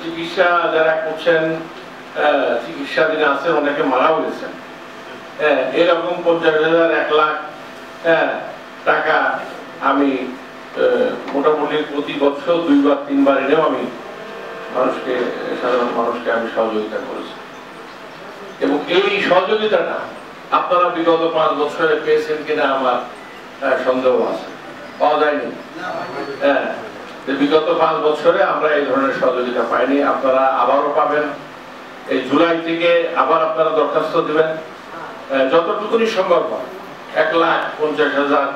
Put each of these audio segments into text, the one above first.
চিকিৎসা যারা করছেন, চিকিৎসাধীন আছেন, অনেকে মারাও গেছেন। এরকম 50,000 1 লাখ টাকা আমি মোটামুটি প্রতি বছর 2 বার 3 বার এনেও আমি মানুষকে, সাধারণ মানুষকে আমি সহযোগিতা করেছি। এবং এই সহযোগিতাটা আপনারা বিগত 5 বছরে পেয়েছেন কিনা আমার সন্দেহ আছে, পাওয়া যায়নি। বিগত 5 বছরে আমরা এই ধরনের সহযোগিতা পাইনি। আপনারা আবারও পাবেন। এই জুলাই থেকে আবার আপনারা দরখাস্ত দিবেন, যতটুকুনি সম্ভব হয় 1,50,000,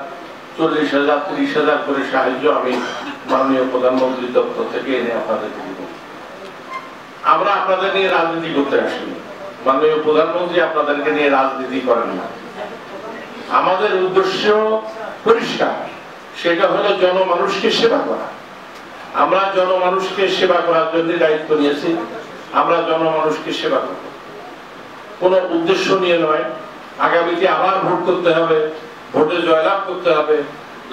40,000, 30,000 করে সাহায্য আমি মাননীয় প্রধানমন্ত্রীর দপ্তর থেকে এনে আপনাদেরকে দিব। আমরা আপনাদের নিয়ে রাজনীতি করতে আসিনি, মাননীয় প্রধানমন্ত্রী আপনাদেরকে নিয়ে রাজনীতি করেন না। আমাদের উদ্দেশ্য পরিষ্কার, সেটা হলো জনমানুষকে সেবা করা। আমরা জনমানুষকে সেবা করার জন্য দায়িত্ব নিয়েছি। আমরা জনমানুষকে সেবা করব, কোন উদ্দেশ্য নিয়ে নয়। আগামীতে আবার ভোট করতে হবে, ভোটে জয়লাভ করতে হবে,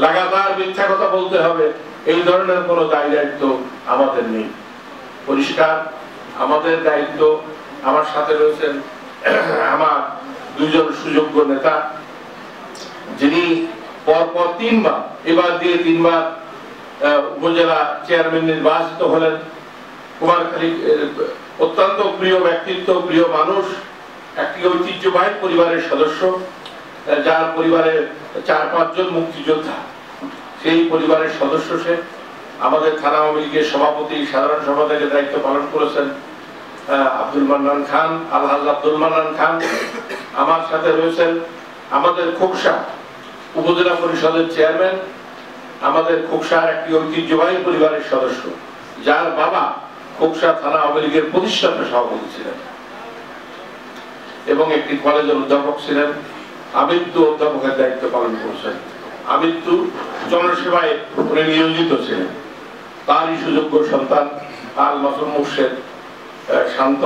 লাগাতার মিথ্যা কথা বলতে হবে, এই ধরনের কোন দায় দায়িত্ব আমাদের নেই। পরিষ্কার আমাদের দায়িত্ব। আমার সাথে রয়েছেন আমার 2 জন সুযোগ্য নেতা, যিনি পরপর 3 বার, এবার দিয়ে 3 বার উপজেলা চেয়ারম্যান নির্বাচিত হলেন। কুমারখালী অত্যন্ত প্রিয় ব্যক্তিত্ব, প্রিয় মানুষ, একটি ঐতিহ্যবাহী পরিবারের সদস্য, যার পরিবারের 4-5 জন মুক্তিযোদ্ধা, সেই পরিবারের সদস্য সে। আমাদের থানা আওয়ামী লীগের সভাপতি, সাধারণ সম্পাদকের দায়িত্ব পালন করেছেন আব্দুল মান্নান খান, আলহাজ আব্দুল মান্নান খান। আমার সাথে রয়েছেন আমাদের খোকসা উপজেলা পরিষদের চেয়ারম্যান, আমাদের খোকসার একটি ঐতিহ্যবাহী পরিবারের সদস্য, যার বাবা খোকসা থানা আওয়ামী লীগের প্রতিষ্ঠাতা সভাপতি ছিলেন এবং একটি কলেজের অধ্যাপক ছিলেন। আমৃত্যু অধ্যাপকের দায়িত্ব পালন করছেন। আমৃত্যু জনসেবায় উনি নিয়োজিত ছিলেন। তারই সুযোগ্য সন্তান আল মাসুম মুর্শেদ শান্ত।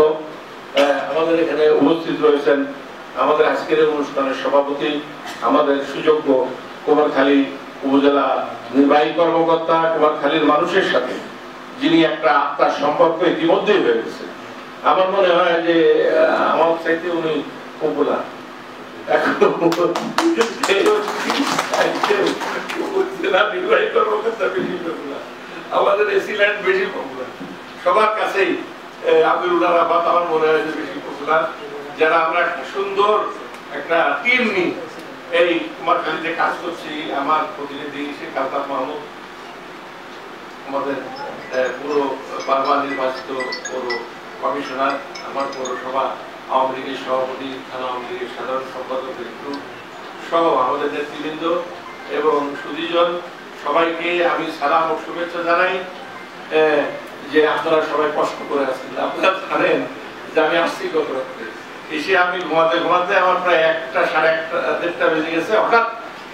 আমাদের এখানে উপস্থিত রয়েছেন আমাদের আজকের অনুষ্ঠানের সভাপতি, আমাদের সুযোগ্য কুমারখালী উপজেলা নির্বাহী কর্মকর্তা, কুমারখালীর মানুষের সাথে যিনি একটা আত্মার সম্পর্ক ইতিমধ্যেই হয়ে গেছে। আমার মনে হয় যে আমার চাইতে উনি পপুলার। আমাদের এসিল্যান্ড বেশি পপুলার, সবার কাছেই আব্দুল রাফাত আমার মনে হয় যে বেশি পপুলার। যারা আমরা সুন্দর একটা টিম নিয়ে এই কুমারখালীতে কাজ করছি। আমার প্রতিনিধি শেখ আলতাফ মাহমুদ, আমাদের পুরো বারবার নির্বাচিত পৌর কমিশনার, আমার পৌরসভা আওয়ামী লীগের সভাপতি, থানা আওয়ামী লীগের সাধারণ সম্পাদক সহ আমাদের নেতৃবৃন্দ এবং সুধীজন, সবাইকে আমি সালাম ও শুভেচ্ছা জানাই। যে আপনারা সবাই কষ্ট করে আসছেন। আপনারা জানেন যে আমি আসছি গত রাত্রে, এসে আমি ঘুমাতে ঘুমাতে আমার প্রায় 1টা, 1:30 বেজে গেছে। হঠাৎ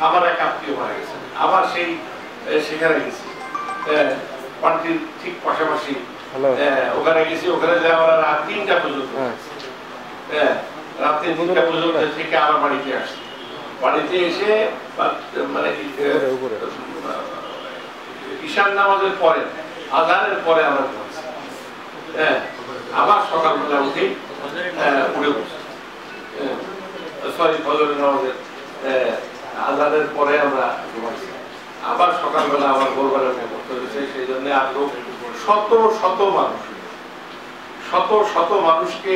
আমার এক আত্মীয় মারা গেছেন। আবার সেই সেখানে গেছি, পার্টির ঠিক পাশাপাশি ওখানে গেছি। ওখানে যে আমরা রাত 3টা পর্যন্ত, রাত্রি 3টা পর্যন্ত থেকে আবার বাড়িতে আসছি। বাড়িতে এসে মানে ঈশান নামাজের পরে, আযানের পরে আমরা ঘুমাচ্ছি। আবার সকালবেলা উঠে উঠে বসছি, সরি ফজরের নামাজের আযানের পরে আমরা ঘুমাচ্ছি। আবার সকালবেলা আবার ভোরবেলা করতে হয়েছে। সেই জন্য আরো শত শত মানুষকে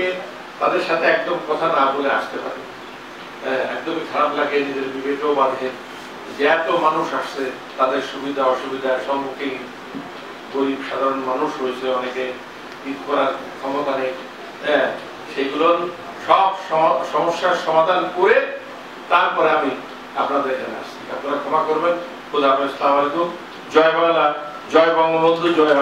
তাদের সাথে একদম কথা না বলে আসতে পারে। একদমই খারাপ লাগে, নিজের বিবেকেও বাঁধে যে এত মানুষ আসছে, তাদের সুবিধা অসুবিধার সম্মুখীন গরিব সাধারণ মানুষ রয়েছে, অনেকে ঈদ করার ক্ষমতা নেই। সেগুলোর সব সমস্যার সমাধান করে তারপরে আমি আপনাদের এখানে আসছি। আপনারা ক্ষমা করবেন। খোদা হাফেজ। আসসালামু আলাইকুম। জয় বাংলা, জয় বঙ্গবন্ধু, জয়